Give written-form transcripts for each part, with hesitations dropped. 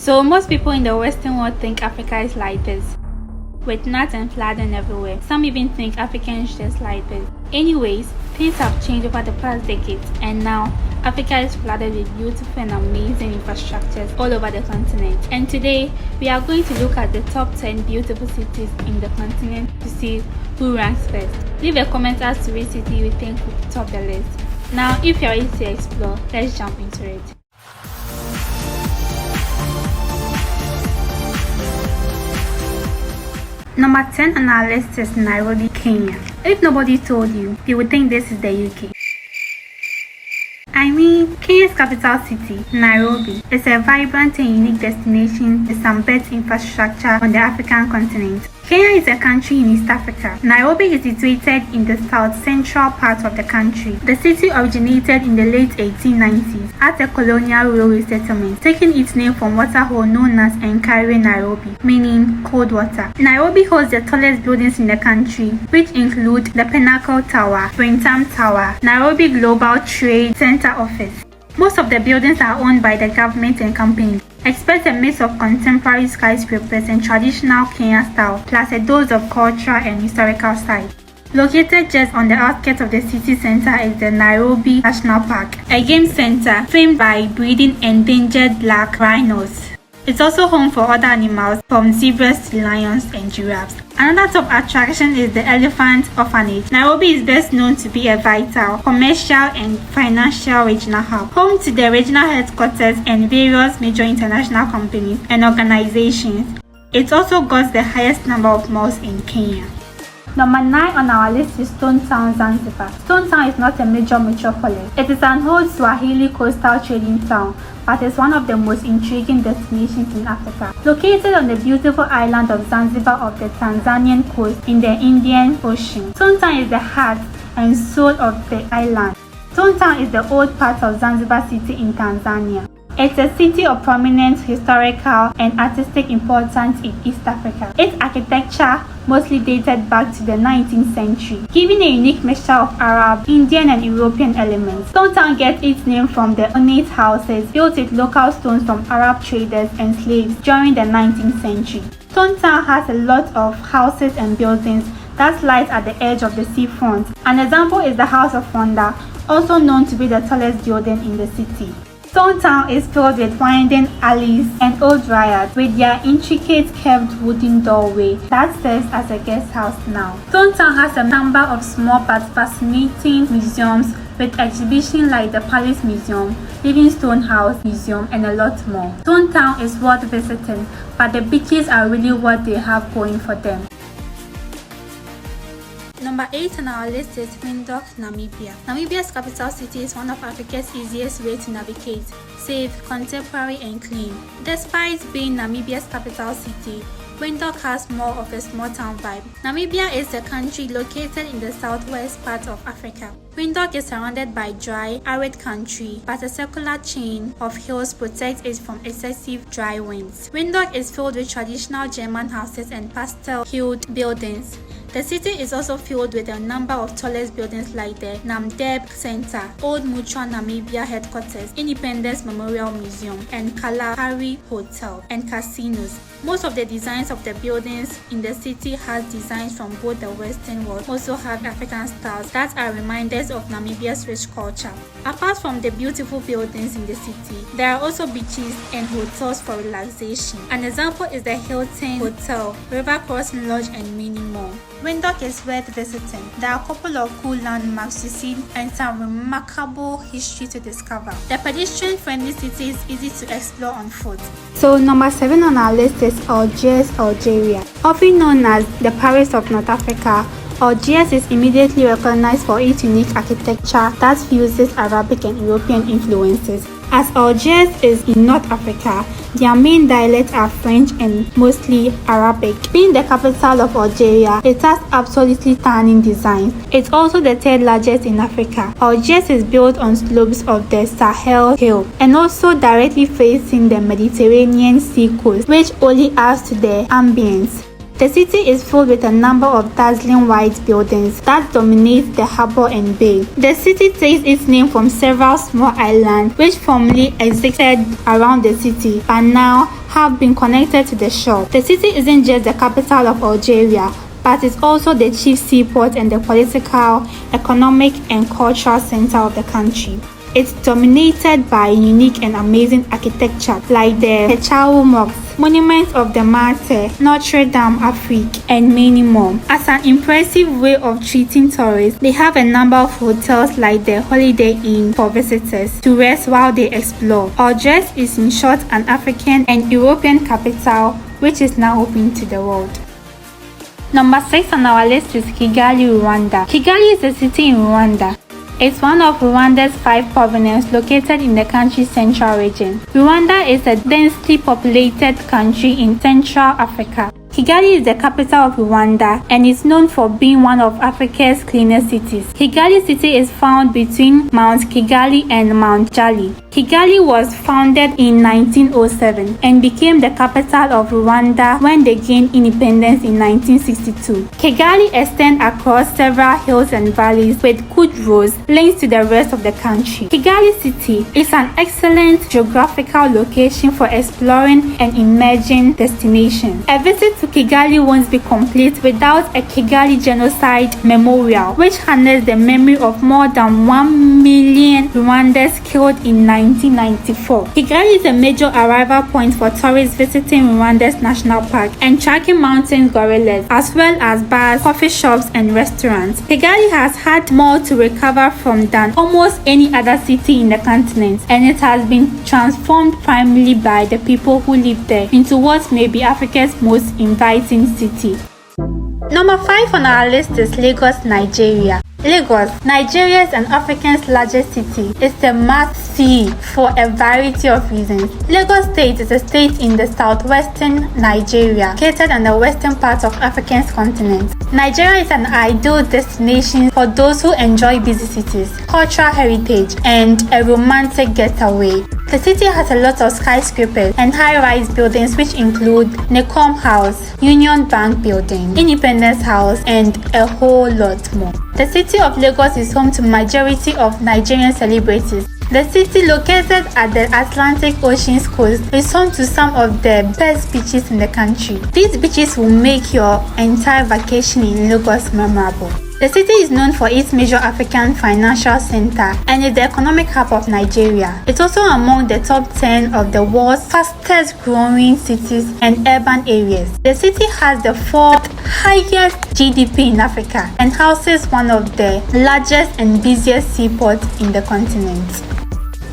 So most people in the Western world think Africa is like this, with nuts and flooding everywhere. Some even think Africa is just like this. Anyways, things have changed over the past decades, and now Africa is flooded with beautiful and amazing infrastructures all over the continent. And today, we are going to look at the top 10 beautiful cities in the continent to see who ranks first. Leave a comment as to which city you think will top the list. Now, if you're ready to explore, let's jump into it. Number 10 on our list is Nairobi, Kenya. If nobody told you, you would think this is the UK. I mean, Kenya's capital city, Nairobi, is a vibrant and unique destination with some best infrastructure on the African continent. Kenya is a country in East Africa. Nairobi is situated in the south-central part of the country. The city originated in the late 1890s as a colonial railway settlement, taking its name from waterhole known as Cairo, Nairobi, meaning cold water. Nairobi holds the tallest buildings in the country, which include the Pinnacle Tower, Brentham Tower, Nairobi Global Trade Center Office. Most of the buildings are owned by the government and companies. Expect a mix of contemporary skyscrapers and traditional Kenyan style, plus a dose of cultural and historical sites. Located just on the outskirts of the city center is the Nairobi National Park, a game center famed by breeding endangered black rhinos. It's also home for other animals from zebras to lions and giraffes. Another top attraction is the Elephant Orphanage. Nairobi is best known to be a vital, commercial and financial regional hub, home to the regional headquarters and various major international companies and organizations. It also got the highest number of malls in Kenya. Number 9 on our list is Stone Town, Zanzibar. Stone Town is not a major metropolis. It is an old Swahili coastal trading town, but is one of the most intriguing destinations in Africa. Located on the beautiful island of Zanzibar off the Tanzanian coast in the Indian Ocean, Stone Town is the heart and soul of the island. Stone Town is the old part of Zanzibar city in Tanzania. It's a city of prominent historical and artistic importance in East Africa. Its architecture mostly dated back to the 19th century, giving a unique mixture of Arab, Indian and European elements. Stone Town gets its name from the ornate houses built with local stones from Arab traders and slaves during the 19th century. Stone Town has a lot of houses and buildings that lie at the edge of the seafront. An example is the House of Wonder, also known to be the tallest building in the city. Stone Town is filled with winding alleys and old riots with their intricate curved wooden doorway that serves as a guest house now. Stone Town has a number of small but fascinating museums with exhibitions like the Palace Museum, Livingstone House Museum and a lot more. Stone Town is worth visiting, but the beaches are really what they have going for them. Number 8 on our list is Windhoek, Namibia. Namibia's capital city is one of Africa's easiest way to navigate, safe, contemporary and clean. Despite being Namibia's capital city, Windhoek has more of a small town vibe. Namibia is a country located in the southwest part of Africa. Windhoek is surrounded by dry, arid country, but a circular chain of hills protects it from excessive dry winds. Windhoek is filled with traditional German houses and pastel-hued buildings. The city is also filled with a number of tallest buildings like the Namdeb Center, Old Mutual Namibia Headquarters, Independence Memorial Museum, and Kalahari Hotel and casinos. Most of the designs of the buildings in the city has designs from both the Western world, also have African styles that are reminders of Namibia's rich culture. Apart from the beautiful buildings in the city, there are also beaches and hotels for relaxation. An example is the Hilton Hotel, River Crossing Lodge and many more. Windhoek is worth visiting. There are a couple of cool landmarks to see and some remarkable history to discover. The pedestrian-friendly city is easy to explore on foot. So number 7 on our list is Algiers, Algeria. Often known as the Paris of North Africa, Algiers is immediately recognized for its unique architecture that fuses Arabic and European influences. As Algiers is in North Africa, their main dialects are French and mostly Arabic. Being the capital of Algeria, it has absolutely stunning designs. It's also the third largest in Africa. Algiers is built on slopes of the Sahel Hill and also directly facing the Mediterranean Sea coast, which only adds to the ambience. The city is filled with a number of dazzling white buildings that dominate the harbor and bay. The city takes its name from several small islands which formerly existed around the city but now have been connected to the shore. The city isn't just the capital of Algeria, but it's also the chief seaport and the political, economic, and cultural center of the country. It's dominated by unique and amazing architecture like the Pechau Mosque, Monuments of the Martyr, Notre Dame Afrique, and many more. As an impressive way of treating tourists, they have a number of hotels like the Holiday Inn for visitors to rest while they explore. Algiers is in short an African and European capital which is now open to the world. Number 6 on our list is Kigali, Rwanda. Kigali is a city in Rwanda. It's one of Rwanda's 5 provinces located in the country's central region. Rwanda is a densely populated country in Central Africa. Kigali is the capital of Rwanda and is known for being one of Africa's cleanest cities. Kigali city is found between Mount Kigali and Mount Jali. Kigali was founded in 1907 and became the capital of Rwanda when they gained independence in 1962. Kigali extends across several hills and valleys with good roads linked to the rest of the country. Kigali city is an excellent geographical location for exploring and emerging destinations. A visit to Kigali won't be complete without a Kigali Genocide Memorial, which honors the memory of more than 1 million Rwandans killed in 1994. Kigali is a major arrival point for tourists visiting Rwanda's national park and tracking mountain gorillas, as well as bars, coffee shops, and restaurants. Kigali has had more to recover from than almost any other city in the continent, and it has been transformed primarily by the people who live there into what may be Africa's most inviting city. Number 5 on our list is Lagos, Nigeria. Lagos, Nigeria's and Africa's largest city, is a must-see for a variety of reasons. Lagos State is a state in the southwestern Nigeria, located on the western part of Africa's continent. Nigeria is an ideal destination for those who enjoy busy cities, cultural heritage, and a romantic getaway. The city has a lot of skyscrapers and high-rise buildings which include Necom House, Union Bank Building, Independence House, and a whole lot more. The city of Lagos is home to majority of Nigerian celebrities. The city, located at the Atlantic Ocean's coast, is home to some of the best beaches in the country. These beaches will make your entire vacation in Lagos memorable. The city is known for its major African financial center and is the economic hub of Nigeria. It's also among the top 10 of the world's fastest growing cities and urban areas. The city has the 4th highest GDP in Africa and houses one of the largest and busiest seaports in the continent.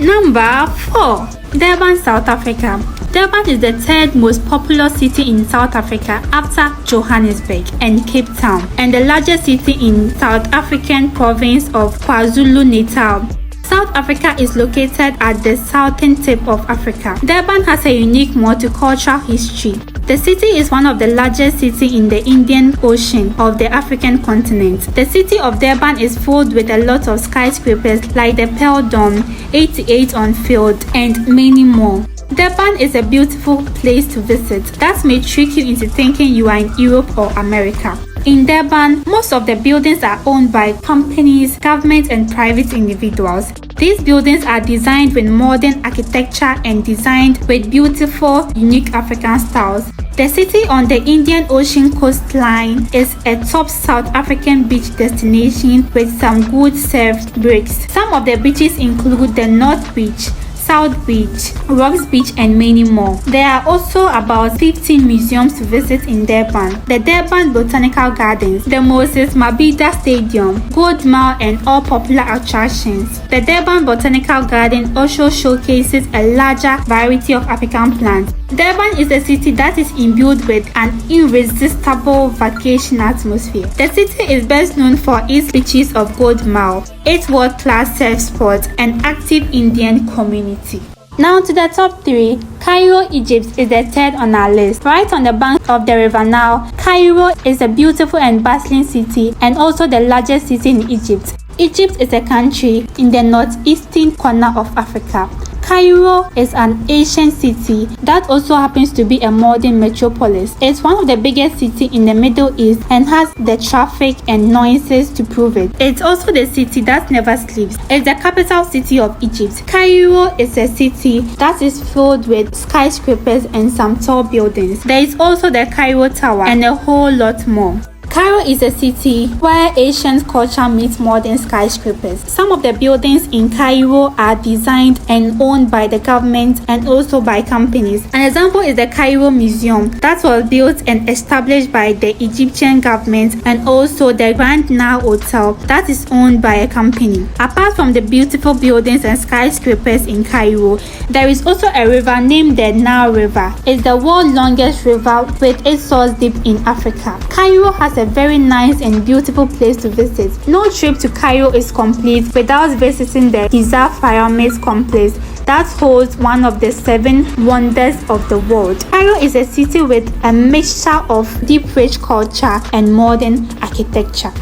Number 4. Durban, South Africa. Durban is the 3rd most populous city in South Africa after Johannesburg and Cape Town, and the largest city in South African province of KwaZulu-Natal. South Africa is located at the southern tip of Africa. Durban has a unique multicultural history. The city is one of the largest cities in the Indian Ocean of the African continent. The city of Durban is filled with a lot of skyscrapers like the Pearl Dome, 88 on Field, and many more. Durban is a beautiful place to visit that may trick you into thinking you are in Europe or America. In Durban, most of the buildings are owned by companies, government, and private individuals. These buildings are designed with modern architecture and designed with beautiful, unique African styles. The city on the Indian Ocean coastline is a top South African beach destination with some good surf breaks. Some of the beaches include the North Beach, South Beach, Rocks Beach, and many more. There are also about 15 museums to visit in Durban. The Durban Botanical Gardens, the Moses Mabhida Stadium, Gold Mile, and all popular attractions. The Durban Botanical Garden also showcases a larger variety of African plants. Durban is a city that is imbued with an irresistible vacation atmosphere. The city is best known for its beaches of Gold Mile, its world-class surf spots, and active Indian community. Now to the top 3. Cairo, Egypt is the 3rd on our list. Right on the bank of the River Nile, Cairo is a beautiful and bustling city and also the largest city in Egypt. Egypt is a country in the northeastern corner of Africa. Cairo is an ancient city that also happens to be a modern metropolis. It's one of the biggest cities in the Middle East and has the traffic and noises to prove it. It's also the city that never sleeps. It's the capital city of Egypt. Cairo is a city that is filled with skyscrapers and some tall buildings. There is also the Cairo Tower and a whole lot more. Cairo is a city where ancient culture meets modern skyscrapers. Some of the buildings in Cairo are designed and owned by the government and also by companies. An example is the Cairo Museum that was built and established by the Egyptian government, and also the Grand Nile Hotel that is owned by a company. Apart from the beautiful buildings and skyscrapers in Cairo, there is also a river named the Nile River. It's the world's longest river with its source deep in Africa. Cairo has a very nice and beautiful place to visit. No trip to Cairo is complete without visiting the Giza Pyramid complex that holds one of the 7 wonders of the world. Cairo is a city with a mixture of deep rich culture and modern architecture.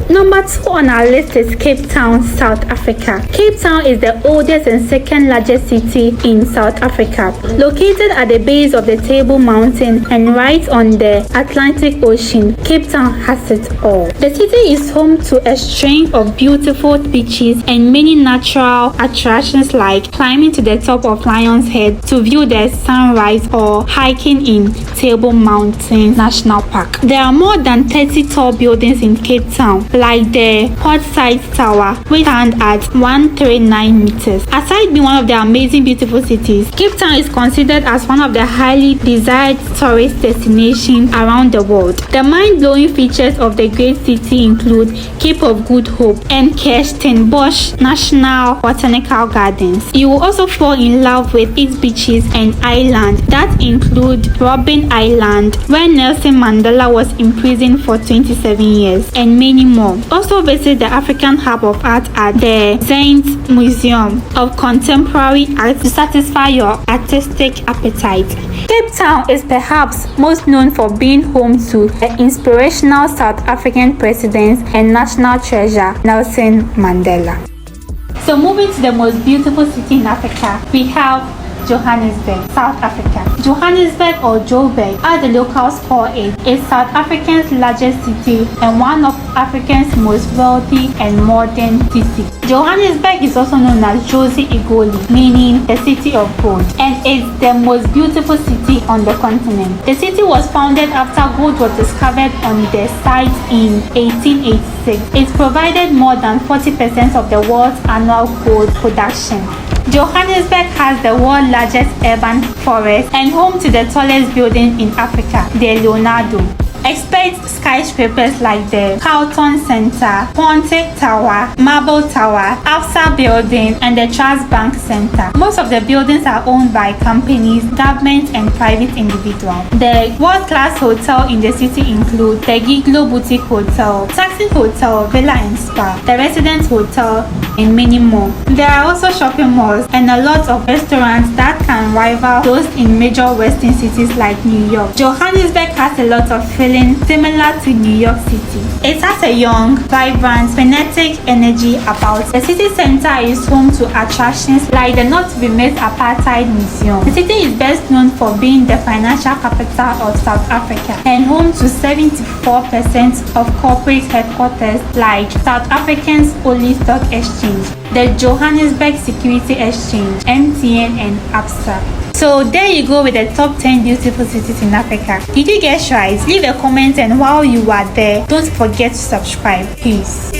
Number 2 on our list is Cape Town, South Africa. Cape Town is the oldest and second largest city in South Africa. Located at the base of the Table Mountain and right on the Atlantic Ocean, Cape Town has it all. The city is home to a string of beautiful beaches and many natural attractions like climbing to the top of Lion's Head to view the sunrise or hiking in Table Mountain National Park. There are more than 30 tall buildings in Cape Town, like the Portside Tower, which stands at 139 meters. Aside being one of the amazing beautiful cities, Cape Town is considered as one of the highly desired tourist destinations around the world. The mind-blowing features of the great city include Cape of Good Hope and Kirstenbosch National Botanical Gardens. You will also fall in love with its beaches and islands that include Robben Island, where Nelson Mandela was imprisoned for 27 years, and many more. Also visit the African Hub of Art at the Zaynt Museum of Contemporary Art to satisfy your artistic appetite. Cape Town is perhaps most known for being home to the inspirational South African president and national treasure Nelson Mandela. So moving to the most beautiful city in Africa, we have Johannesburg, South Africa. Johannesburg, or Joburg, as the locals call it, is South Africa's largest city and one of Africa's most wealthy and modern cities. Johannesburg is also known as Josi Igoli, meaning the city of gold, and is the most beautiful city on the continent. The city was founded after gold was discovered on the site in 1886. It provided more than 40% of the world's annual gold production. Johannesburg has the world's largest urban forest and home to the tallest building in Africa, the Leonardo. Expect skyscrapers like the Carlton Center, Ponte Tower, Marble Tower, Absa Building, and the Trust Bank Center. Most of the buildings are owned by companies, governments, and private individuals. The world-class hotels in the city include the Giglo Boutique Hotel, Saxon Hotel, Villa and Spa, the Residence Hotel, and many more. There are also shopping malls and a lot of restaurants that can rival those in major western cities like New York. Johannesburg has a lot of feeling similar to New York City. It has a young, vibrant, frenetic energy about it. The city center is home to attractions like the not-to-be-missed Apartheid Museum. The city is best known for being the financial capital of South Africa and home to 74% of corporate headquarters like South Africa's only stock exchange, the Johannesburg Security Exchange, MTN, and Absa. So there you go with the top 10 beautiful cities in Africa. Did you get right? Leave a comment, and while you are there, don't forget to subscribe. Peace.